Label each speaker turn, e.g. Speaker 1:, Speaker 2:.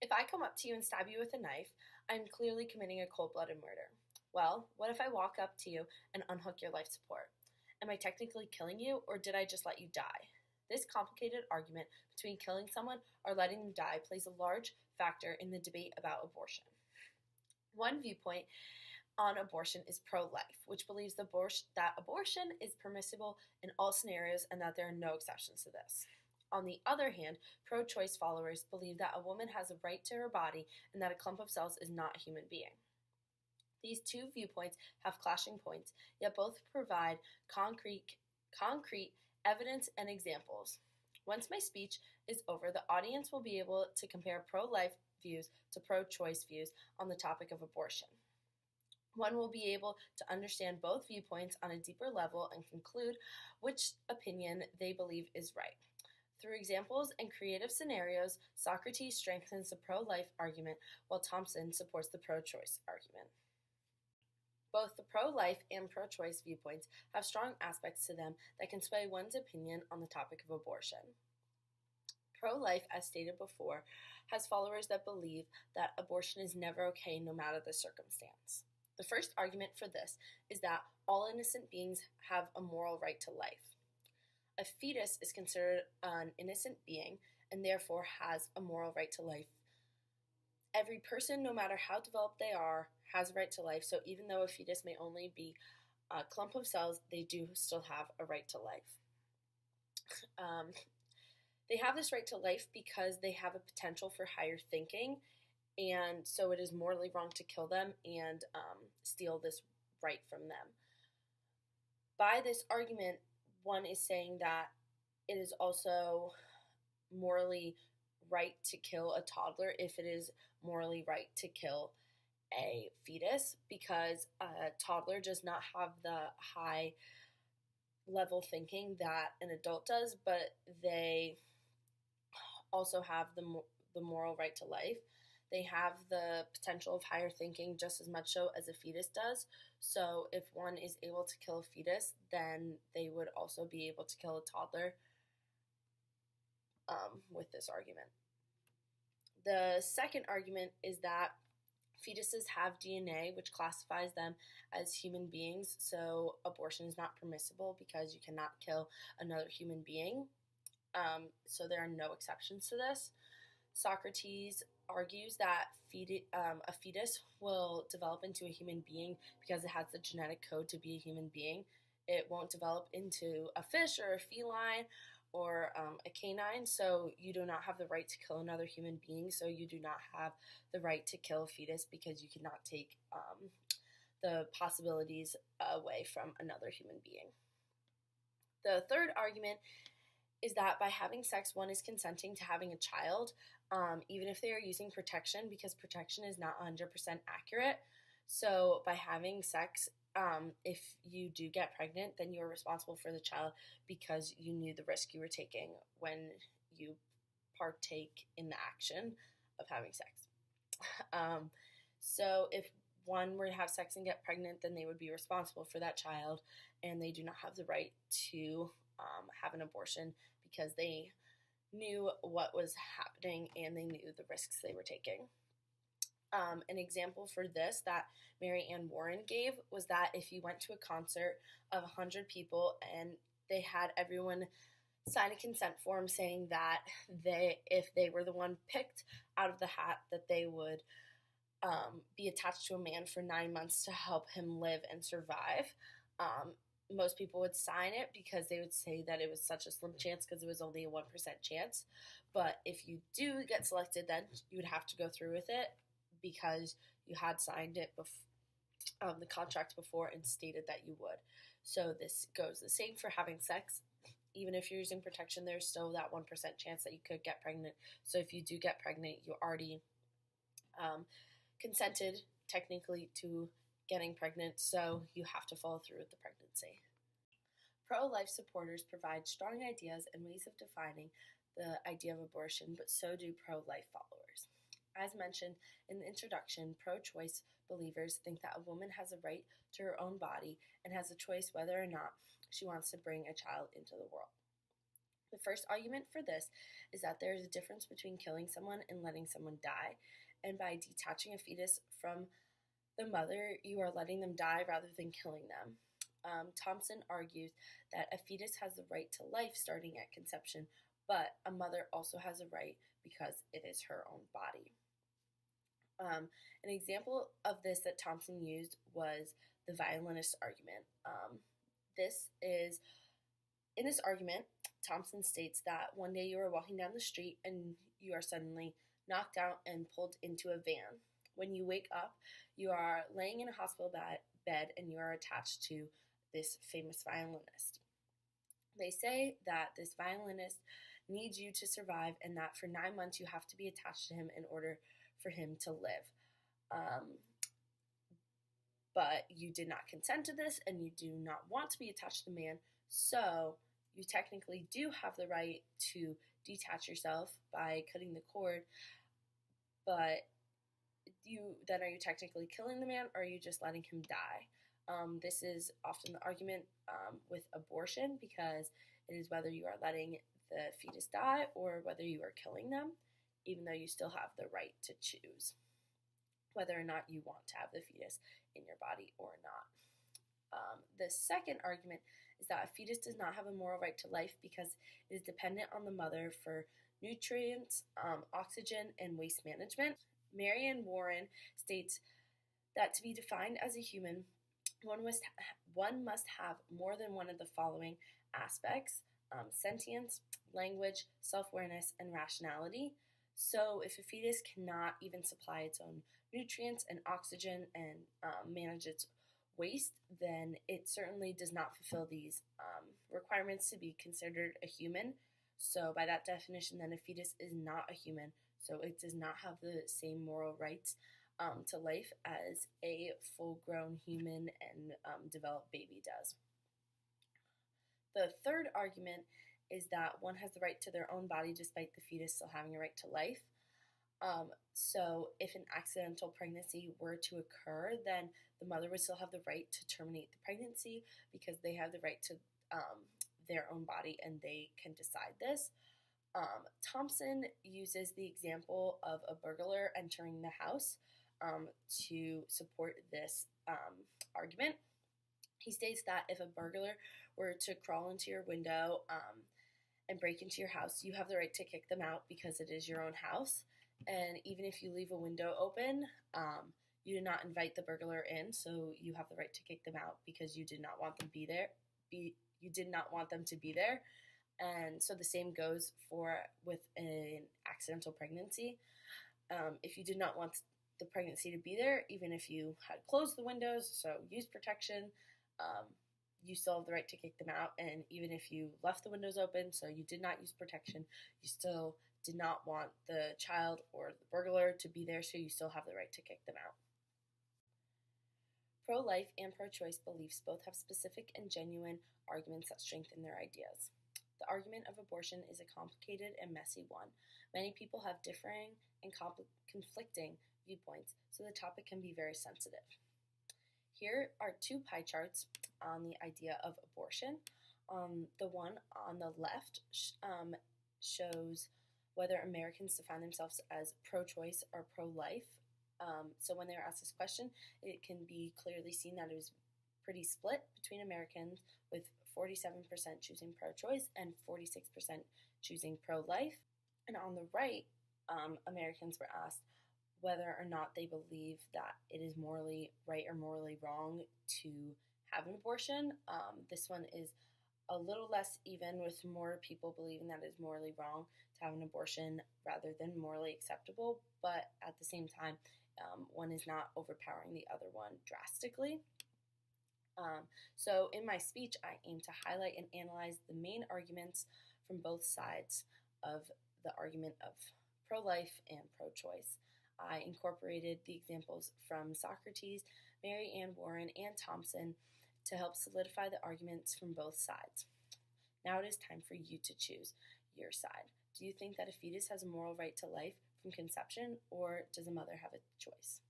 Speaker 1: If I come up to you and stab you with a knife, I'm clearly committing a cold blooded murder. Well, what if I walk up to you and unhook your life support? Am I technically killing you, or did I just let you die? This complicated argument between killing someone or letting them die plays a large factor in the debate about abortion. One viewpoint on abortion is pro life, which believes that abortion is permissible in all scenarios and that there are no exceptions to this. On the other hand, pro choice followers believe that a woman has a right to her body and that a clump of cells is not a human being. These two viewpoints have clashing points, yet both provide concrete evidence and examples. Once my speech is over, the audience will be able to compare pro life views to pro choice views on the topic of abortion. One will be able to understand both viewpoints on a deeper level and conclude which opinion they believe is right. Through examples and creative scenarios, Socrates strengthens the pro-life argument while Thompson supports the pro-choice argument. Both the pro-life and pro-choice viewpoints have strong aspects to them that can sway one's opinion on the topic of abortion. Pro-life, as stated before, has followers that believe that abortion is never okay no matter the circumstance. The first argument for this is that all innocent beings have a moral right to life. A fetus is considered an innocent being and therefore has a moral right to life. Every person, no matter how developed they are, has a right to life, so even though a fetus may only be a clump of cells, they do still have a right to life. They have this right to life because they have a potential for higher thinking, and so it is morally wrong to kill them and steal this right from them. By this argument, one is saying that it is also morally right to kill a toddler if it is morally right to kill a fetus, because a toddler does not have the high level thinking that an adult does, but they also have the moral right to life. They have the potential of higher thinking just as much so as a fetus does. So if one is able to kill a fetus, then they would also be able to kill a toddler with this argument. The second argument is that fetuses have DNA, which classifies them as human beings, so abortion is not permissible because you cannot kill another human being. So there are no exceptions to this. Socrates argues that a fetus will develop into a human being because it has the genetic code to be a human being. It won't develop into a fish or a feline or a canine, so you do not have the right to kill another human being, so you do not have the right to kill a fetus because you cannot take the possibilities away from another human being. The third argument is that by having sex, one is consenting to having a child, even if they are using protection, because protection is not 100% accurate. So by having sex, if you do get pregnant, then you're responsible for the child because you knew the risk you were taking when you partake in the action of having sex. So if one were to have sex and get pregnant, then they would be responsible for that child, and they do not have the right to have an abortion because they knew what was happening and they knew the risks they were taking. An example for this that Mary Ann Warren gave was that if you went to a concert of 100 people and they had everyone sign a consent form saying that if they were the one picked out of the hat, that they would be attached to a man for 9 months to help him live and survive. Most people would sign it because they would say that it was such a slim chance because it was only a 1% chance. But if you do get selected, then you would have to go through with it because you had signed it the contract before and stated that you would. So this goes the same for having sex. Even if you're using protection, there's still that 1% chance that you could get pregnant. So if you do get pregnant, you already consented technically to getting pregnant, so you have to follow through with the pregnancy. Pro-life supporters provide strong ideas and ways of defining the idea of abortion, but so do pro-life followers. As mentioned in the introduction, pro-choice believers think that a woman has a right to her own body and has a choice whether or not she wants to bring a child into the world. The first argument for this is that there is a difference between killing someone and letting someone die, and by detaching a fetus from the mother, you are letting them die rather than killing them. Thompson argues that a fetus has the right to life starting at conception, but a mother also has a right because it is her own body. An example of this that Thompson used was the violinist argument. In this argument, Thompson states that one day you are walking down the street and you are suddenly knocked out and pulled into a van. When you wake up, you are laying in a hospital bed and you are attached to this famous violinist. They say that this violinist needs you to survive and that for 9 months you have to be attached to him in order for him to live. But you did not consent to this and you do not want to be attached to the man, so you technically do have the right to detach yourself by cutting the cord, but are you technically killing the man or are you just letting him die? This is often the argument with abortion, because it is whether you are letting the fetus die or whether you are killing them, even though you still have the right to choose whether or not you want to have the fetus in your body or not. The second argument is that a fetus does not have a moral right to life because it is dependent on the mother for nutrients, oxygen, and waste management. Marianne Warren states that to be defined as a human, one must have more than one of the following aspects: sentience, language, self-awareness, and rationality. So if a fetus cannot even supply its own nutrients and oxygen and manage its waste, then it certainly does not fulfill these requirements to be considered a human. So by that definition, then a fetus is not a human, so it does not have the same moral rights to life as a full-grown human and developed baby does. The third argument is that one has the right to their own body despite the fetus still having a right to life. So if an accidental pregnancy were to occur, then the mother would still have the right to terminate the pregnancy because they have the right to their own body and they can decide this. Thompson uses the example of a burglar entering the house to support this argument. He states that if a burglar were to crawl into your window and break into your house, you have the right to kick them out because it is your own house. And even if you leave a window open, you did not invite the burglar in, so you have the right to kick them out because you did not want them you did not want them to be there. And so the same goes with an accidental pregnancy. If you did not want the pregnancy to be there, even if you had closed the windows, so used protection, you still have the right to kick them out. And even if you left the windows open, so you did not use protection, you still did not want the child or the burglar to be there, so you still have the right to kick them out. Pro-life and pro-choice beliefs both have specific and genuine arguments that strengthen their ideas. The argument of abortion is a complicated and messy one. Many people have differing and conflicting viewpoints, so the topic can be very sensitive. Here are two pie charts on the idea of abortion. The one on the left shows whether Americans define themselves as pro-choice or pro-life. So when they were asked this question, it can be clearly seen that it was pretty split between Americans, with 47% choosing pro-choice and 46% choosing pro-life. And on the right, Americans were asked whether or not they believe that it is morally right or morally wrong to have an abortion. This one is a little less even, with more people believing that it is morally wrong to have an abortion rather than morally acceptable, but at the same time, one is not overpowering the other one drastically. So in my speech, I aim to highlight and analyze the main arguments from both sides of the argument of pro-life and pro-choice. I incorporated the examples from Socrates, Marianne Warren, and Thompson to help solidify the arguments from both sides. Now it is time for you to choose your side. Do you think that a fetus has a moral right to life from conception, or does a mother have a choice?